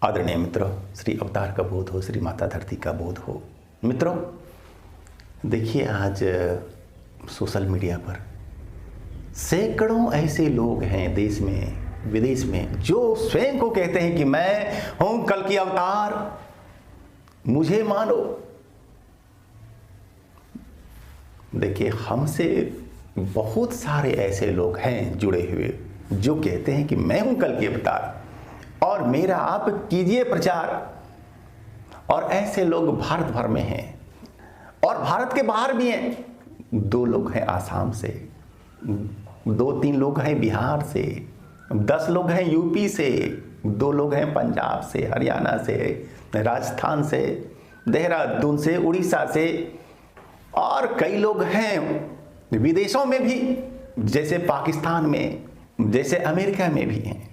आदरणीय मित्रों, श्री अवतार का बोध हो, श्री माता धरती का बोध हो। मित्रों, देखिए आज सोशल मीडिया पर सैकड़ों ऐसे लोग हैं देश में विदेश में जो स्वयं को कहते हैं कि मैं हूं कल की अवतार, मुझे मानो। देखिए, हमसे बहुत सारे ऐसे लोग हैं जुड़े हुए जो कहते हैं कि मैं हूं कल की अवतार और मेरा आप कीजिए प्रचार। और ऐसे लोग भारत भर में हैं और भारत के बाहर भी हैं। 2 लोग हैं आसाम से, 2-3 लोग हैं बिहार से, 10 लोग हैं यूपी से, 2 लोग हैं पंजाब से, हरियाणा से, राजस्थान से, देहरादून से, उड़ीसा से, और कई लोग हैं विदेशों में भी, जैसे पाकिस्तान में, जैसे अमेरिका में भी हैं।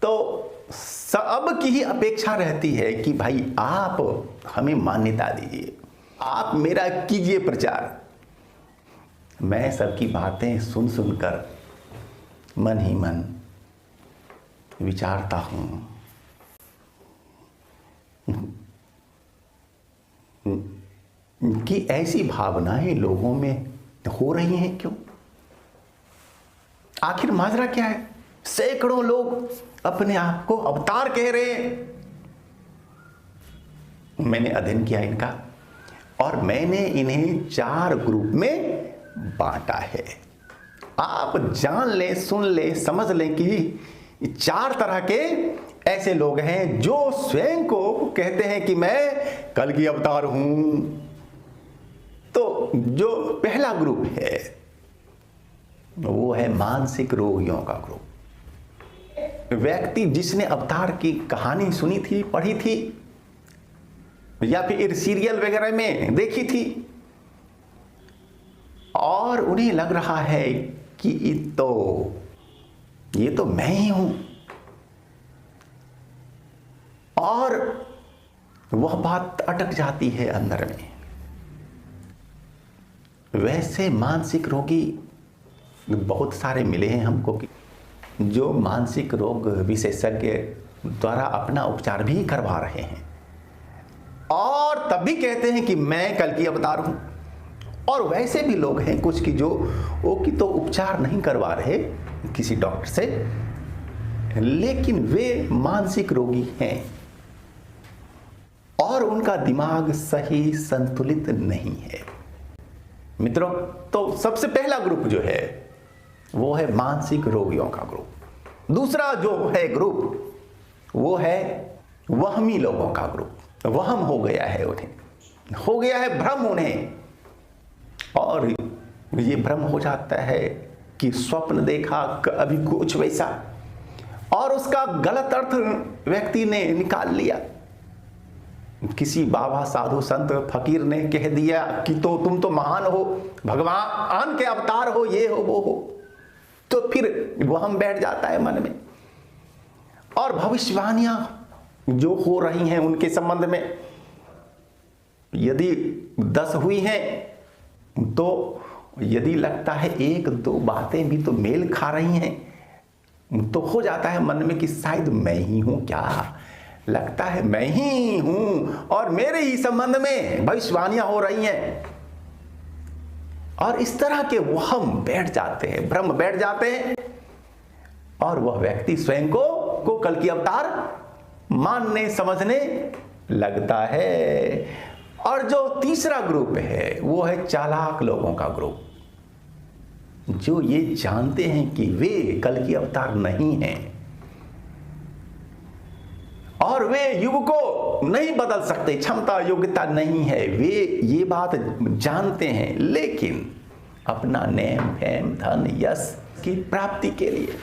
तो सब की ही अपेक्षा रहती है कि भाई आप हमें मान्यता दीजिए, आप मेरा कीजिए प्रचार। मैं सबकी बातें सुन सुनकर मन ही मन विचारता हूं कि ऐसी भावनाएं लोगों में हो रही हैं क्यों? आखिर माजरा क्या है? सैकड़ों लोग अपने आप को अवतार कह रहे हैं। मैंने अध्ययन किया इनका और मैंने इन्हें 4 ग्रुप में बांटा है। आप जान लें, सुन लें, समझ लें कि 4 तरह के ऐसे लोग हैं जो स्वयं को कहते हैं कि मैं कल की अवतार हूं। तो जो पहला ग्रुप है वो है मानसिक रोगियों का ग्रुप। व्यक्ति जिसने अवतार की कहानी सुनी थी, पढ़ी थी या फिर सीरियल वगैरह में देखी थी और उन्हें लग रहा है कि ये तो मैं ही हूं, और वह बात अटक जाती है अंदर में। वैसे मानसिक रोगी बहुत सारे मिले हैं हमको कि जो मानसिक रोग विशेषज्ञ द्वारा अपना उपचार भी करवा रहे हैं और तब भी कहते हैं कि मैं कल की अवतार हूं। और वैसे भी लोग हैं कुछ की जो तो उपचार नहीं करवा रहे किसी डॉक्टर से, लेकिन वे मानसिक रोगी हैं और उनका दिमाग सही संतुलित नहीं है। मित्रों, तो सबसे पहला ग्रुप जो है वो है मानसिक रोगियों का ग्रुप। दूसरा जो है ग्रुप वो है वहमी लोगों का ग्रुप। वहम हो गया है उन्हें, हो गया है भ्रम उन्हें, और ये भ्रम हो जाता है कि स्वप्न देखा अभी कुछ वैसा और उसका गलत अर्थ व्यक्ति ने निकाल लिया। किसी बाबा, साधु, संत, फकीर ने कह दिया कि तो तुम तो महान हो, भगवान के अवतार हो, ये हो वो हो, तो फिर वहम बैठ जाता है मन में। और भविष्यवाणियां जो हो रही हैं उनके संबंध में यदि 10 हुई हैं तो यदि लगता है 1-2 बातें भी तो मेल खा रही हैं तो हो जाता है मन में कि शायद मैं ही हूं क्या, लगता है मैं ही हूं और मेरे ही संबंध में भविष्यवाणियां हो रही हैं। और इस तरह के वहम बैठ जाते हैं, भ्रम बैठ जाते हैं और वह व्यक्ति स्वयं को कल की अवतार मानने समझने लगता है। और जो तीसरा ग्रुप है वो है चालाक लोगों का ग्रुप, जो ये जानते हैं कि वे कल की अवतार नहीं हैं और वे युग को नहीं बदल सकते, क्षमता योग्यता नहीं है, वे ये बात जानते हैं, लेकिन अपना नेम फेम धन यश की प्राप्ति के लिए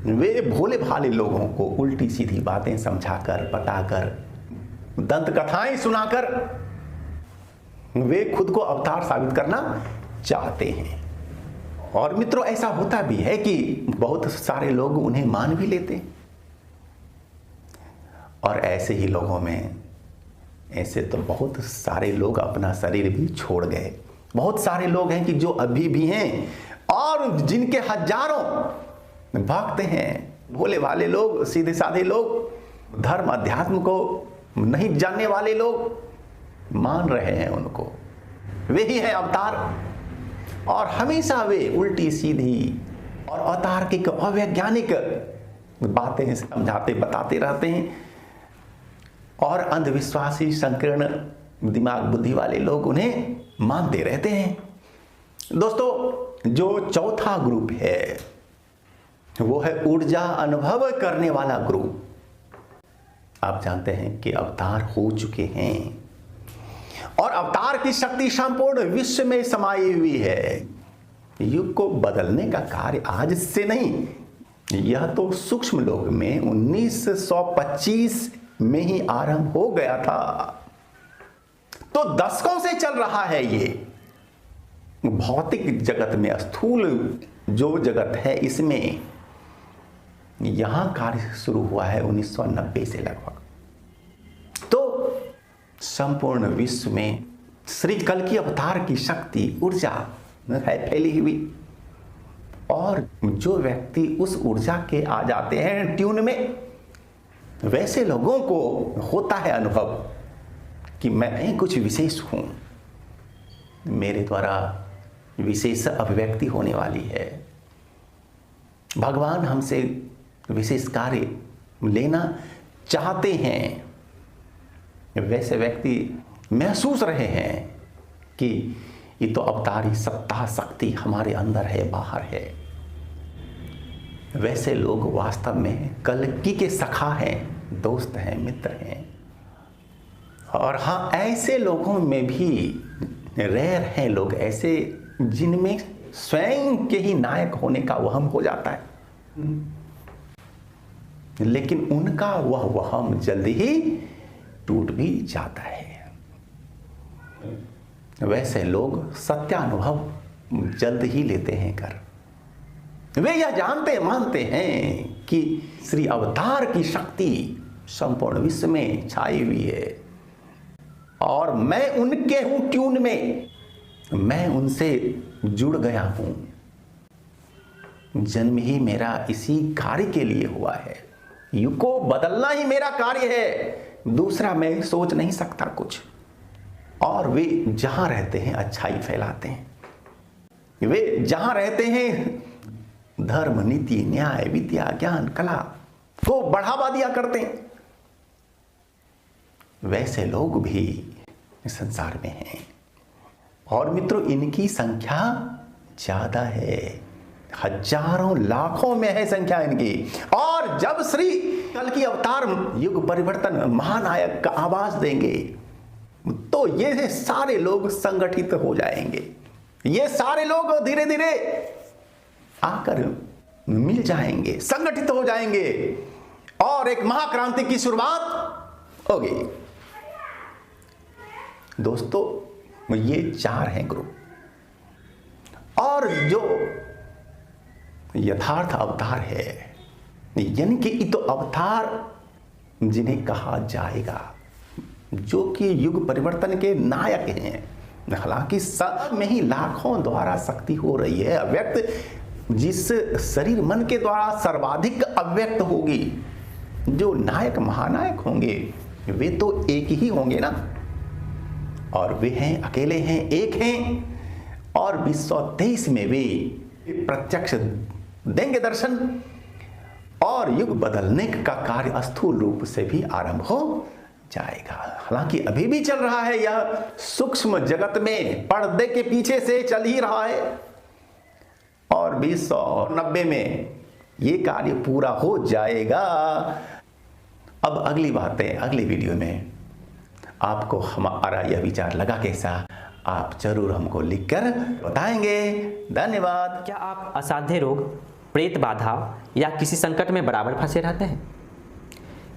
वे भोले भाले लोगों को उल्टी सीधी बातें समझाकर, बताकर, दंत कथाएं सुनाकर वे खुद को अवतार साबित करना चाहते हैं। और मित्रों, ऐसा होता भी है कि बहुत सारे लोग उन्हें मान भी लेते हैं। और ऐसे ही लोगों में ऐसे तो बहुत सारे लोग अपना शरीर भी छोड़ गए। बहुत सारे लोग हैं कि जो अभी भी हैं और जिनके हजारों भक्त हैं भोले भाले लोग, सीधे साधे लोग, धर्म अध्यात्म को नहीं जानने वाले लोग मान रहे हैं उनको, वे ही है अवतार। और हमेशा वे उल्टी सीधी और अतार्किक अवैज्ञानिक बातें समझाते बताते रहते हैं, और अंधविश्वासी संकीर्ण दिमाग बुद्धि वाले लोग उन्हें मानते रहते हैं। दोस्तों, जो चौथा ग्रुप है वो है ऊर्जा अनुभव करने वाला ग्रुप। आप जानते हैं कि अवतार हो चुके हैं और अवतार की शक्ति संपूर्ण विश्व में समाई हुई है। युग को बदलने का कार्य आज से नहीं, यह तो सूक्ष्म लोक में 1925 में ही आरंभ हो गया था। तो दशकों से चल रहा है ये भौतिक जगत में, स्थूल जो जगत है इसमें यहां कार्य शुरू हुआ है 1990 से लगभग। तो संपूर्ण विश्व में श्री कल की अवतार की शक्ति ऊर्जा है फैली हुई, और जो व्यक्ति उस ऊर्जा के आ जाते हैं ट्यून में, वैसे लोगों को होता है अनुभव कि मैं कुछ विशेष हूं, मेरे द्वारा विशेष अभिव्यक्ति होने वाली है, भगवान हमसे विशेष कार्य लेना चाहते हैं। वैसे व्यक्ति महसूस रहे हैं कि ये तो अवतारी सत्ता शक्ति हमारे अंदर है, बाहर है। वैसे लोग वास्तव में कल्कि के सखा हैं, दोस्त हैं, मित्र हैं। और हाँ, ऐसे लोगों में भी रेयर हैं लोग ऐसे जिनमें स्वयं के ही नायक होने का वहम हो जाता है, लेकिन उनका वह वहम जल्दी ही टूट भी जाता है। वैसे लोग सत्यानुभव जल्द ही लेते हैं कर। वे यह जानते मानते हैं कि श्री अवतार की शक्ति संपूर्ण विश्व में छाई हुई है और मैं उनके हूं ट्यून में, मैं उनसे जुड़ गया हूं। जन्म ही मेरा इसी कार्य के लिए हुआ है, युग को बदलना ही मेरा कार्य है, दूसरा मैं सोच नहीं सकता कुछ। और वे जहां रहते हैं अच्छाई फैलाते हैं, वे जहां रहते हैं धर्म नीति न्याय विद्या ज्ञान कला को बढ़ावा दिया करते हैं। वैसे लोग भी संसार में हैं और मित्रों इनकी संख्या ज्यादा है, हजारों लाखों में है संख्या इनकी। और जब श्री कल की अवतार युग परिवर्तन महानायक का आवाज देंगे तो ये सारे लोग संगठित हो जाएंगे, ये सारे लोग धीरे धीरे आकर मिल जाएंगे, संगठित हो जाएंगे और एक महाक्रांति की शुरुआत होगी। दोस्तों ये चार हैं ग्रुप, और जो यथार्थ अवतार है यानी कि ये तो अवतार जिन्हें कहा जाएगा, जो कि युग परिवर्तन के नायक हैं। हालांकि सब में ही लाखों द्वारा शक्ति हो रही है अव्यक्त, जिस शरीर मन के द्वारा सर्वाधिक अव्यक्त होगी, जो नायक महानायक होंगे वे तो एक ही होंगे ना, और वे हैं अकेले हैं, एक हैं, और 2023 में वे प्रत्यक्ष देंगे दर्शन, और युग बदलने का कार्य स्थूल रूप से भी आरंभ हो जाएगा। हालांकि अभी भी चल रहा है, यह सूक्ष्म जगत में पर्दे के पीछे से चल ही रहा है, और 2090 में ये कार्य पूरा हो जाएगा। अब अगली बातें अगली वीडियो में आपको हमारा यह विचार लगा कैसा, आप जरूर हमको लिखकर बताएंगे। धन्यवाद। क्या आप असाध्य रोग, प्रेत बाधा या किसी संकट में बराबर फंसे रहते हैं?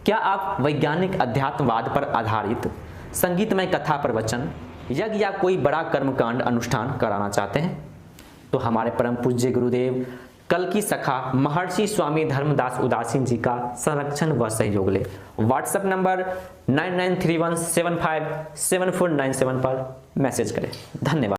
क्या आप वैज्ञानिक अध्यात्मवाद पर आधारित संगीतमय कथा प्रवचन, यज्ञ या कोई बड़ा कर्मकांड अनुष्ठान कराना चाहते हैं? तो हमारे परम पूज्य गुरुदेव कल्कि सखा महर्षि स्वामी धर्मदास उदासीन जी का संरक्षण व सहयोग ले। व्हाट्सएप नंबर 9931757497 पर मैसेज करें। धन्यवाद।